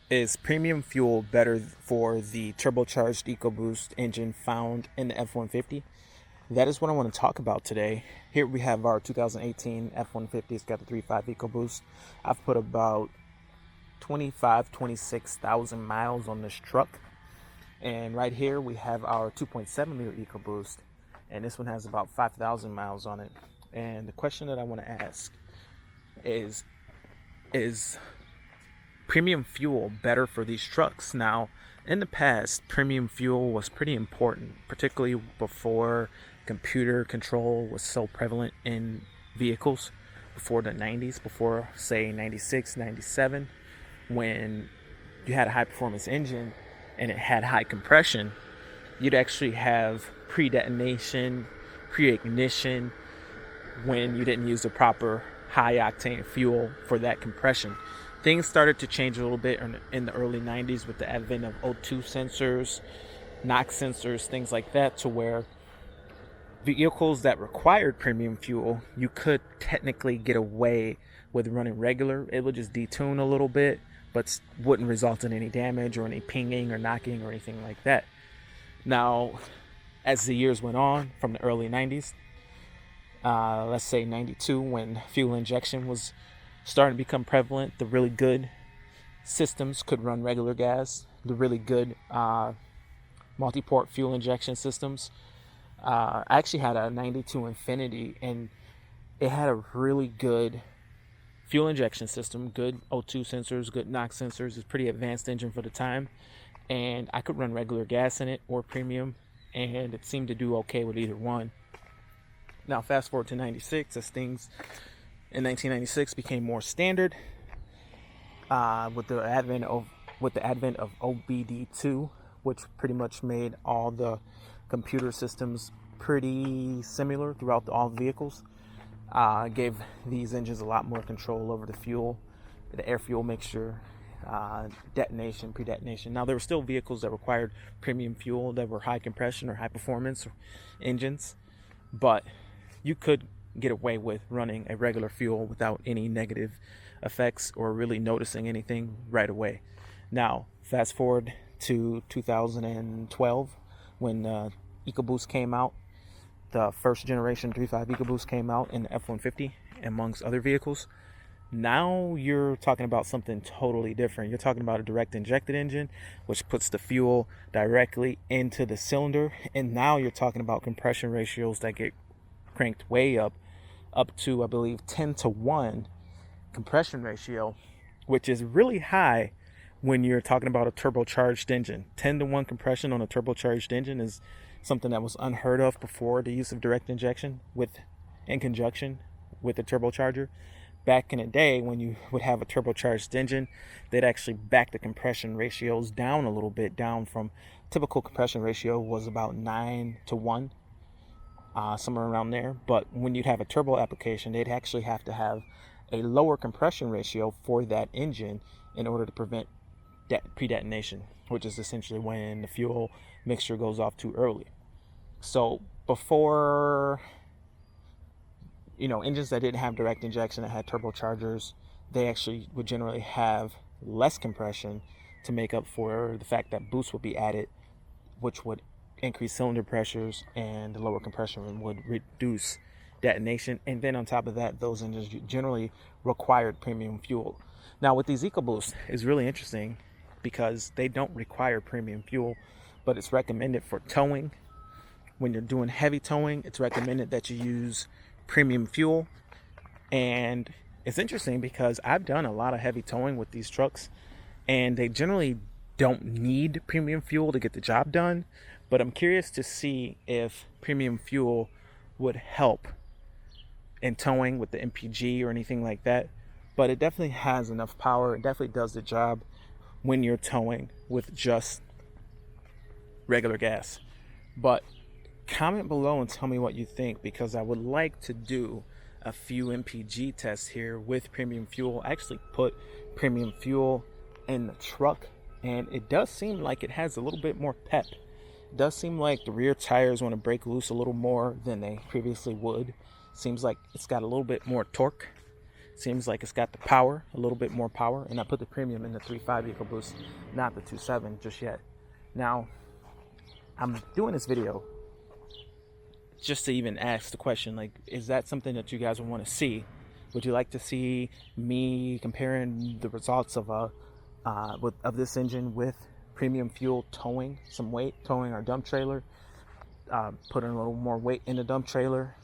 Is premium fuel better for the turbocharged EcoBoost engine found in the F-150? That is what I want to talk about today. Here we have our 2018 F-150. It's got the 3.5 EcoBoost. I've put about 26,000 miles on this truck. And right here we have our 2.7 liter EcoBoost. And this one has about 5,000 miles on it. And the question that I want to ask is premium fuel better for these trucks? Now, in the past, premium fuel was pretty important, particularly before computer control was so prevalent in vehicles, before the 90s, before say 96, 97, when you had a high performance engine and it had high compression. You'd actually have pre-detonation, pre-ignition when you didn't use the proper high octane fuel for that compression. Things started to change a little bit in the early 90s with the advent of O2 sensors, NOx sensors, things like that, to where vehicles that required premium fuel, you could technically get away with running regular. It would just detune a little bit, but wouldn't result in any damage or any pinging or knocking or anything like that. Now, as the years went on from the early 90s, let's say 92, when fuel injection was starting to become prevalent, the really good systems could run regular gas. The really good multi-port fuel injection systems. I actually had a 92 Infinity, and it had a really good fuel injection system, good O2 sensors, good NOx sensors. It's a pretty advanced engine for the time, and I could run regular gas in it or premium, and it seemed to do okay with either one. Now fast forward to 96, as things in 1996 became more standard, with the advent of OBD2, which pretty much made all the computer systems pretty similar throughout all the vehicles. Gave these engines a lot more control over the fuel, the air-fuel mixture, detonation, pre-detonation. Now, there were still vehicles that required premium fuel that were high compression or high performance engines, but you could get away with running a regular fuel without any negative effects or really noticing anything right away. Now, fast forward to 2012, when EcoBoost came out. The first generation 3.5 EcoBoost came out in the F-150, amongst other vehicles. Now you're talking about something totally different. You're talking about a direct injected engine, which puts the fuel directly into the cylinder. And now you're talking about compression ratios that get cranked way up to, I believe, 10-to-1 compression ratio, which is really high when you're talking about a turbocharged engine. 10-to-1 compression on a turbocharged engine is something that was unheard of before the use of direct injection in conjunction with a turbocharger. Back in the day, when you would have a turbocharged engine, they'd actually back the compression ratios down a little bit, down from typical compression ratio was about 9-to-1, somewhere around there. But when you'd have a turbo application, they'd actually have to have a lower compression ratio for that engine in order to prevent pre-detonation, which is essentially when the fuel mixture goes off too early. So before, engines that didn't have direct injection, that had turbochargers, they actually would generally have less compression to make up for the fact that boost would be added, which would increase cylinder pressures, and the lower compression would reduce detonation. And then on top of that, those engines generally required premium fuel. Now with these EcoBoosts, it's really interesting because they don't require premium fuel, but it's recommended for towing. When you're doing heavy towing, it's recommended that you use premium fuel. And it's interesting because I've done a lot of heavy towing with these trucks, and they generally don't need premium fuel to get the job done. But I'm curious to see if premium fuel would help in towing with the MPG or anything like that. But it definitely has enough power. It definitely does the job when you're towing with just regular gas. But comment below and tell me what you think, because I would like to do a few MPG tests here with premium fuel. I actually put premium fuel in the truck, and it does seem like it has a little bit more pep. It does seem like the rear tires want to break loose a little more than they previously would. Seems like it's got a little bit more torque Seems like it's got the power, a little bit more power, and I put the premium in the 3.5 EcoBoost, not the 2.7 just yet. Now, I'm doing this video just to even ask the question, like, is that something that you guys would want to see? Would you like to see me comparing the results of this engine with premium fuel towing some weight, towing our dump trailer, putting a little more weight in the dump trailer?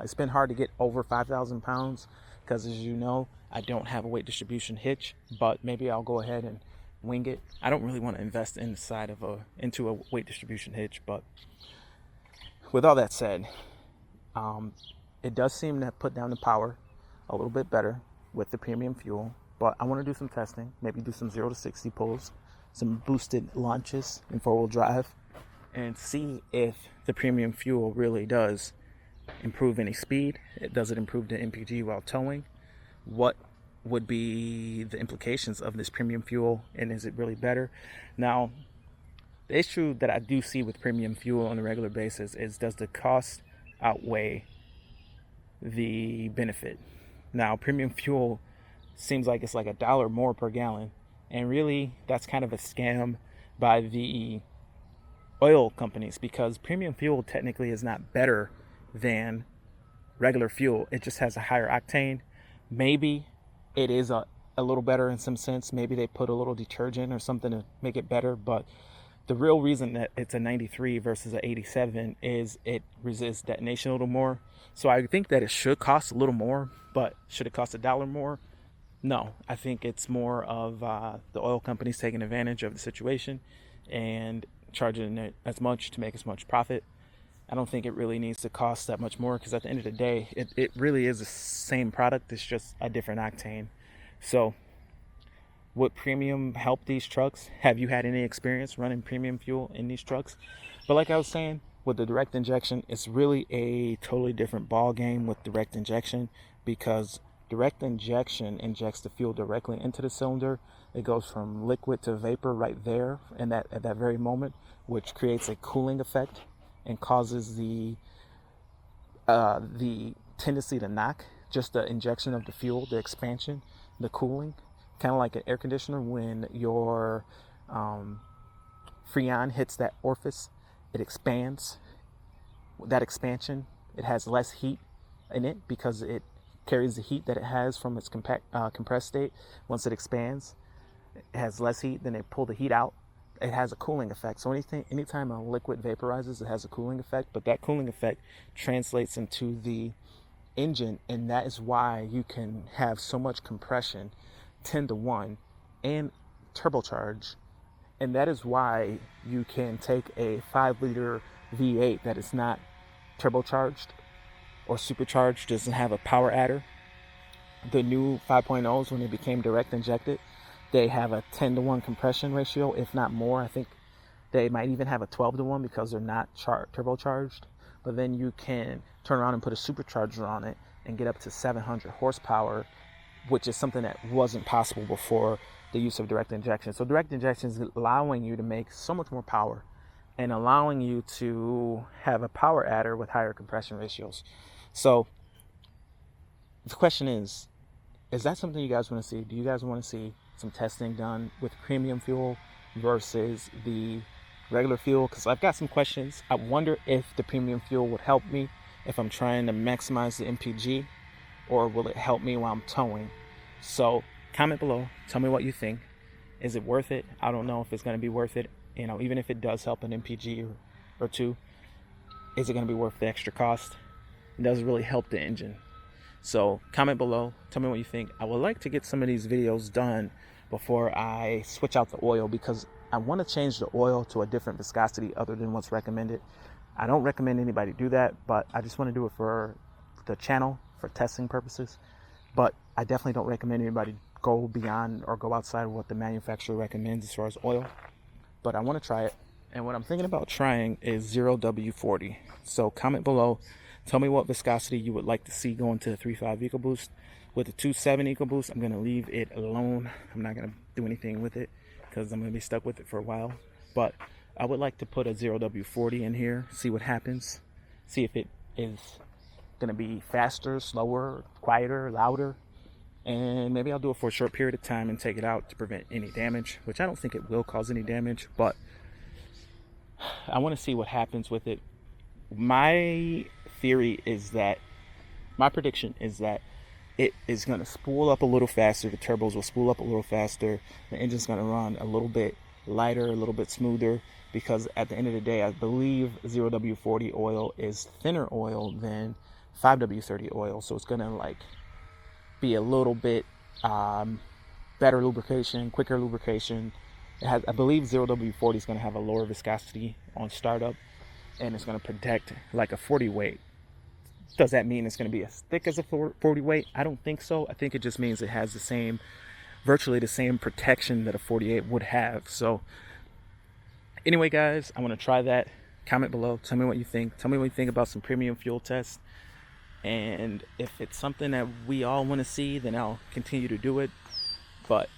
It's been hard to get over 5,000 pounds because, as you know, I don't have a weight distribution hitch, but maybe I'll go ahead and wing it. I don't really want to invest into a weight distribution hitch, but with all that said, it does seem to put down the power a little bit better with the premium fuel, but I want to do some testing, maybe do some 0 to 60 pulls, some boosted launches in 4-wheel drive, and see if the premium fuel really does improve any speed. Does it improve the MPG while towing? What would be the implications of this premium fuel, and is it really better? Now, the issue that I do see with premium fuel on a regular basis is, does the cost outweigh the benefit? Now, premium fuel seems like it's like $1 more per gallon, and really that's kind of a scam by the oil companies, because premium fuel technically is not better than regular fuel. It just has a higher octane. Maybe it is a little better in some sense. Maybe they put a little detergent or something to make it better, but the real reason that it's a 93 versus an 87 is it resists detonation a little more. So I think that it should cost a little more, but should it cost $1 more? No, I think it's more of the oil companies taking advantage of the situation and charging it as much to make as much profit. I don't think it really needs to cost that much more, because at the end of the day, it really is the same product. It's just a different octane. So would premium help these trucks? Have you had any experience running premium fuel in these trucks? But like I was saying, with the direct injection, it's really a totally different ball game with direct injection, because direct injection injects the fuel directly into the cylinder. It goes from liquid to vapor right there and at that very moment, which creates a cooling effect and causes the tendency to knock. Just the injection of the fuel, the expansion, the cooling, kind of like an air conditioner. When your Freon hits that orifice, it expands. That expansion, it has less heat in it because it carries the heat that it has from its compressed state. Once it expands, it has less heat. Then they pull the heat out. It has a cooling effect. So anytime a liquid vaporizes, it has a cooling effect, but that cooling effect translates into the engine, and that is why you can have so much compression, 10-to-1, and turbocharge. And that is why you can take a 5-liter V8 that is not turbocharged or supercharged, doesn't have a power adder. The new 5.0s, when they became direct injected, they have a 10-to-1 compression ratio, if not more. I think they might even have a 12-to-1 because they're not turbocharged. But then you can turn around and put a supercharger on it and get up to 700 horsepower, which is something that wasn't possible before the use of direct injection. So direct injection is allowing you to make so much more power and allowing you to have a power adder with higher compression ratios. So the question is that something you guys want to see? Do you guys want to see some testing done with premium fuel versus the regular fuel? Because I've got some questions. I wonder if the premium fuel would help me if I'm trying to maximize the MPG, or will it help me while I'm towing? So comment below, tell me what you think. Is it worth it? I don't know if it's going to be worth it. You know, even if it does help an MPG or two, is it going to be worth the extra cost? Does it really help the engine? So comment below, tell me what you think. I would like to get some of these videos done before I switch out the oil, because I want to change the oil to a different viscosity other than what's recommended. I don't recommend anybody do that, but I just want to do it for the channel, for testing purposes. But I definitely don't recommend anybody go beyond or go outside of what the manufacturer recommends as far as oil. But I want to try it. And what I'm thinking about trying is 0W40. So comment below. Tell me what viscosity you would like to see going to the 3.5 EcoBoost. With the 2.7 EcoBoost, I'm going to leave it alone. I'm not going to do anything with it because I'm going to be stuck with it for a while. But I would like to put a 0W40 in here, see what happens. See if it is going to be faster, slower, quieter, louder. and maybe I'll do it for a short period of time and take it out to prevent any damage, which I don't think it will cause any damage, but I want to see what happens with it. My theory is that, my prediction is that it is going to spool up a little faster. The turbos will spool up a little faster. The engine's going to run a little bit lighter, a little bit smoother, because at the end of the day, I believe 0W40 oil is thinner oil than 5W30 oil. So it's going to like be a little bit better lubrication, quicker lubrication. It has, I believe 0W40 is going to have a lower viscosity on startup, and it's going to protect like a 40 weight. Does that mean it's going to be as thick as a 40 weight? I don't think so. I think it just means it has the same, virtually the same protection that a 48 would have. So anyway, guys, I want to try that. Comment below. Tell me what you think. Tell me what you think about some premium fuel tests. And if it's something that we all want to see, then I'll continue to do it. But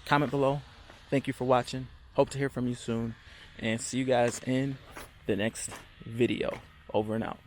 comment below. Thank you for watching. Hope to hear from you soon. And see you guys in the next video. Over and out.